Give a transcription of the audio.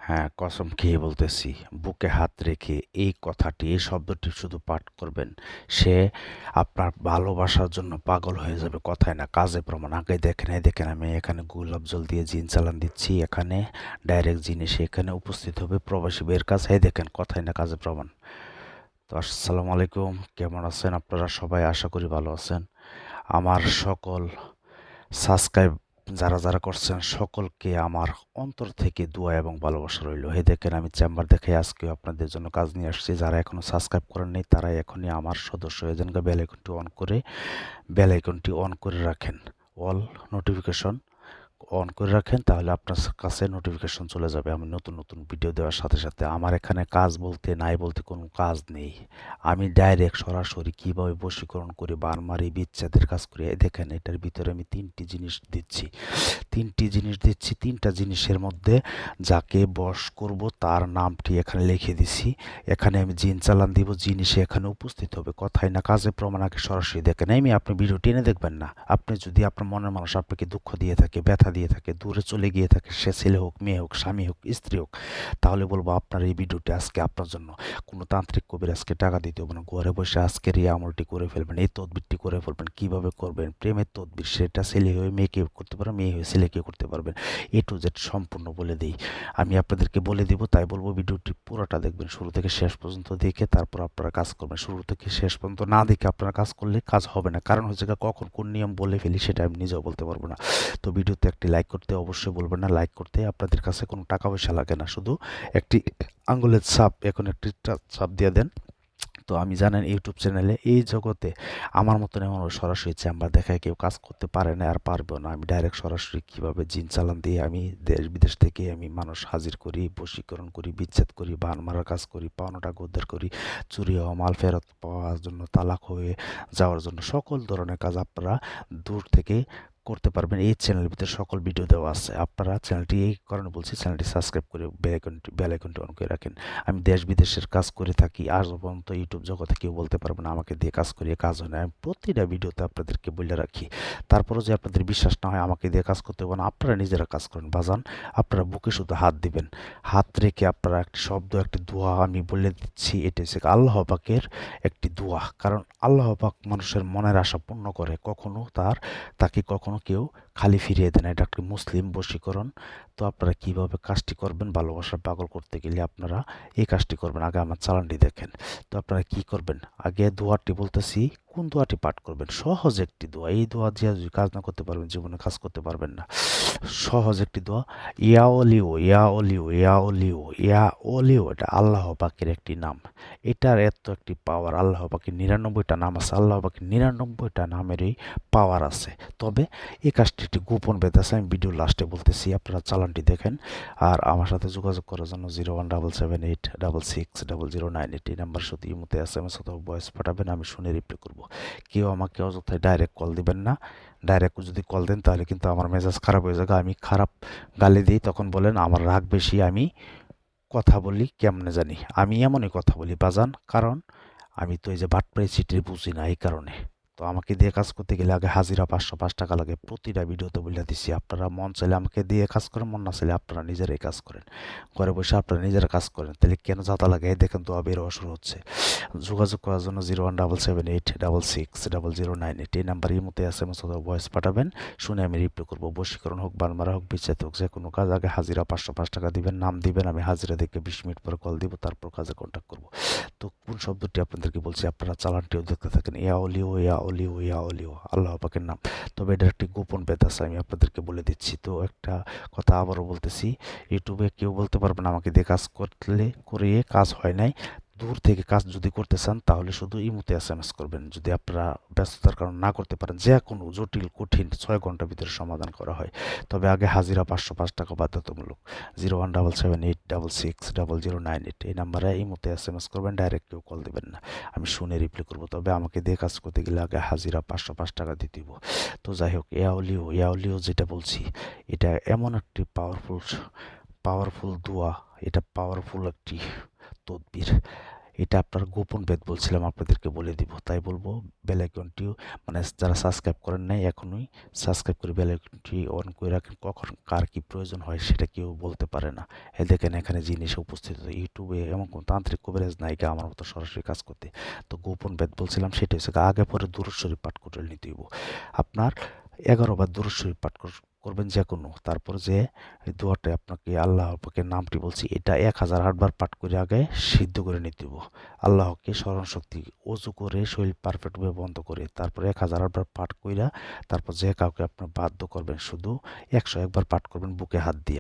হ্যাঁ, কসম খেয়ে বলতেছি, বুকে হাত রেখে এই কথাটি, এই শব্দটি শুধু পাঠ করবেন। সে আপনার ভালোবাসার জন্য পাগল হয়ে যাবে, কথায় না কাজে প্রমাণ। আগে দেখেন, এই দেখেন আমি এখানে গোলাপ জল দিয়ে জিন চালান দিচ্ছি, এখানে ডাইরেক্ট জিনিস এখানে উপস্থিত হবে প্রবাসী ভাইয়ের কাছে। এই দেখেন, কথায় না কাজে প্রমাণ। তো আসসালামু আলাইকুম, কেমন আছেন আপনারা সবাই? আশা করি ভালো আছেন। আমার সকল সাবস্ক্রাইব যারা যারা করছেন সকলকে আমার অন্তর থেকে দোয়া এবং ভালোবাসা রইল। হে দেখেন, আমি চেম্বার দেখে আজকে আপনাদের জন্য কাজ নিয়ে আসছি। যারা এখনো সাবস্ক্রাইব করেননি তারা এখনই আমার সদস্য হয়ে যান। বেল আইকনটি অন করে রাখেন, অল নোটিফিকেশন অন করে রাখেন, তাহলে আপনার কাছে নোটিফিকেশন চলে যাবে আমি নতুন নতুন ভিডিও দেওয়ার সাথে সাথে। আমার এখানে কাজ বলতে নাই বলতে কোনো কাজ নেই। আমি ডাইরেক্ট সরাসরি কিভাবে বশীকরণ করে বান মারি, বিচ্ছেদের কাজ করি। এই দেখেন, এটার ভিতরে আমি তিনটি জিনিস দিচ্ছি। তিনটা জিনিসের মধ্যে যাকে বশ করব তার নামটি এখানে লিখে দিছি। এখানে আমি জিন চালান দিব, জিনিসে এখানে উপস্থিত হবে, কথাই না কাজে প্রমাণ। আগে সরাসরি দেখেন, আপনি ভিডিও টেনে দেখবেন না। আপনি যদি আপনার মনের মানুষ আপনাকে দুঃখ দিয়ে থাকে, ব্যথা দিয়ে থাকে, দূরে চলে গিয়ে থাকে, সে ছেলে হোক, মেয়ে হোক, স্বামী হোক, স্ত্রী হোক, তাহলে বলবো আপনার এই ভিডিওটি আজকে আপনার জন্য। কোনো তান্ত্রিক কবির আজকে টাকা দিতে হবে না, ঘরে বসে আজকের এই আমলটি করে ফেলবেন, এই তদবিরটি করে ফেলবেন। কিভাবে করবেন? প্রেমের তদবির, সেটা ছেলে হয়ে মেয়েকে করতে পারবেন, মেয়ে হয়ে ছেলেকে করতে পারবেন। এ টু জেড সম্পূর্ণ বলে দিই। আমি আপনাদেরকে বলে দিব, তাই বলবো ভিডিওটি পুরোটা দেখবেন, শুরু থেকে শেষ পর্যন্ত দেখে তারপর আপনারা কাজ করবেন। শুরু থেকে শেষ পর্যন্ত না দেখে আপনারা কাজ করলে কাজ হবে না। কারণ হচ্ছে কখন কোন নিয়ম বলে ফেলি সেটা আমি নিজেও বলতে পারবো না। তো ভিডিওতে একটি লাইক করতে অবশ্যই বলবেন না। লাইক করতে আপনাদের কাছে কোনো টাকা পয়সা লাগে না, শুধু একটি আঙ্গুলের ছাপ, এখন একটি ছাপ দিয়ে দেন। তো আমি জানেন ইউটিউব চ্যানেলে এই জগতে আমার মতন এমন সরাসরি চেম্বার দেখায় কেউ কাজ করতে পারে না আর পারবেও না। আমি ডাইরেক্ট সরাসরি কীভাবে জিন চালান দিয়ে আমি দেশ বিদেশ থেকে আমি মানুষ হাজির করি, বশীকরণ করি, বিচ্ছেদ করি, বান মারার কাজ করি, পাওনা টাকা উদ্ধার করি, চুরি হওয়া মাল ফেরত পাওয়ার জন্য, তালাক হয়ে যাওয়ার জন্য, সকল ধরনের কাজ আপনারা দূর থেকে করতে পারবেন। এই চ্যানেলের ভিতরে সকল ভিডিও দেওয়া আছে। আপনারা চ্যানেলটি, এই কারণে বলছি, চ্যানেলটি সাবস্ক্রাইব করে বেল আইকনটি অন করে রাখেন। আমি দেশ বিদেশের কাজ করে থাকি, আজ পর্যন্ত ইউটিউব জগতে কেউ বলতে পারবে না আমাকে দিয়ে কাজ করিয়ে কাজ হয় না। আমি প্রতিটা ভিডিওতে আপনাদেরকে বলে রাখি। তারপরও যে আপনাদের বিশ্বাস না হয় আমাকে দিয়ে কাজ করতে হবে না, আপনারা নিজেরা কাজ করেন বাজান। আপনারা বুকে শুধু হাত দিবেন, হাত রেখে আপনারা একটি শব্দ, একটি দোয়া আমি বলে দিচ্ছি। এটা হচ্ছে আল্লাহ পাকের একটি দোয়া। কারণ আল্লাহ পাক মানুষের মনের আশা পূর্ণ করে, কখনো তাকে কখনো কেউ খালি ফিরিয়ে দেয় না। এটা একটি মুসলিম বশীকরণ। তো আপনারা কিভাবে কাজটি করবেন, ভালোবাসার পাগল করতে গেলে আপনারা এই কাজটি করবেন। আগে আমার চালানটি দেখেন। তো আপনারা কি করবেন, আগে দোয়াটি বলতেছি, কোন দোয়াটি পাঠ করবেন। সহজ একটি দোয়া, এই দোয়া দিয়ে যদি কাজ না করতে পারবেন জীবনে কাজ করতে পারবেন না। সহজ একটি দোয়া, ইয়া অলিও, ইয়া অলিও, ইয়া অলিও, ইয়া অলিও। এটা আল্লাহ পাকের একটি নাম। এটার এত একটি পাওয়ার, আল্লাহ পাকের ৯৯টা নাম আছে, আল্লাহ পাকের ৯৯টা নামেরই পাওয়ার আছে। তবে এই কাজটি একটি গোপন বেদ আছে, আমি ভিডিও লাস্টে বলতেছি, আপনারা চালানটি দেখেন। আর আমার সাথে যোগাযোগ করার জন্য 017786600988 এই নাম্বার শুধু ইমোতে SMS অথবা ভয়েস পাঠাবেন, আমি শুনে রিপ্লাই করবো। কেউ আমাকে অযথায় ডাইরেক্ট কল দিবেন না। ডাইরেক্ট যদি কল দেন তাহলে কিন্তু আমার মেজাজ খারাপ হয়ে যাবে। আমি খারাপ গালি দিই, তখন বলেন আমার রাগ বেশি, আমি কথা বলি কেমনে জানি, আমি এমনই কথা বলি বাজান। কারণ আমি তো এই যে বাটপাড়ি চিটির বুঝি না, এই কারণে। তো আমাকে দিয়ে কাজ করতে গেলে আগে হাজিরা ৫০০ টাকা লাগে। প্রতিটা ভিডিওতে বলে দিচ্ছি, আপনারা মন চাইলে আমাকে দিয়ে কাজ করেন, মন না চাইলে আপনারা নিজেরাই কাজ করেন। ঘরে বসে আপনারা নিজেরা কাজ করেন, তাহলে কেন যাতা লাগে? এই দেখেন তো বের হওয়া শুরু হচ্ছে। যোগাযোগ করার জন্য 017786600988 এই নাম্বার ইমোতে SMS অথবা ভয়েস পাঠাবেন, শুনে আমি রিপ্লাই করবো। বশীকরণ হোক, বানমারা হোক, বিচ্ছেদ হোক, যে কোনো কাজ আগে হাজিরা ৫০০ টাকা দিবেন, নাম দিবেন, আমি হাজিরা দেখে ২০ মিনিট পরে কল দিব, তারপর কাজে কন্ট্যাক্ট করবো। তো কোন শব্দটি আপনাদেরকে বলছি, আপনারা চালানটিও দেখতে থাকেন। ইয়া অলিও, ইয়া অলিও, ইয়া অলিও, আল্লাহ পাকের নাম। তবে এটার একটি গোপন বেদ আছে, আমি আপনাদেরকে বলে দিচ্ছি। তো একটা কথা আবারও বলতেছি, ইউটিউবে কেউ বলতে পারবেন আমাকে দিয়ে কাজ করিয়ে কাজ হয় নাই। দূর থেকে কাজ যদি করতে চান তাহলে শুধু ইমোতে SMS করবেন। যদি আপনারা ব্যস্ততার কারণে না করতে পারেন, যে কোনো জটিল কঠিন ৬ ঘন্টার ভিতরে সমাধান করা হয়। তবে আগে হাজিরা ৫০৫ টাকা বাধ্যতামূলক। 017786600988 এই নাম্বারে ইমোতে SMS করবেন, ডাইরেক্ট কেউ কল দেবেন না, আমি শুনে রিপ্লাই করবো। তবে আমাকে দিয়ে কাজ করতে গেলে আগে হাজিরা ৫০৫ টাকা দিতে দিব। তো যাই হোক, ইয়াওলিও যেটা বলছি, এটা এমন একটি পাওয়ারফুল দোয়া, এটা পাওয়ারফুল একটি তদবির। এটা আপনার গোপন বেদ বলছিলাম, আপনাদেরকে বলে দিব। তাই বলবো বেল আইকনটি, মানে যারা সাবস্ক্রাইব করেন নাই এখনই সাবস্ক্রাইব করে বেল আইকনটি অন করে রাখেন। কখন কার কি প্রয়োজন হয় সেটা কেউ বলতে পারে না। দেখেন এখানে জিনিস উপস্থিত হয়। ইউটিউবে এমন কোনো তান্ত্রিক কবিরাজ নাই গা আমার মতো সরাসরি কাজ করতে। তো গোপন বেদ বলছিলাম সেটা হচ্ছে আগে পরে দুরূদ শরীফ পাঠ করে নিতে হইব। আপনার 11 বার দুরূদ শরীফ পাঠ করবেন যে কোনো। তারপর যে এই দোয়াটা আপনাকে আল্লাহ পাকের নামটি বলছি এটা 1008 বার পাঠ করে আগে সিদ্ধ করে নিতে হইব। আল্লাহকে স্মরণ শক্তি অজু করে শরীর পারফেক্টভাবে বন্ধ করে তারপর 1008 বার পাঠ কইরা তারপর যে কাউকে আপনি বাধ্য করবেন শুধু 101 বার পাঠ করবেন বুকে হাত দিয়ে।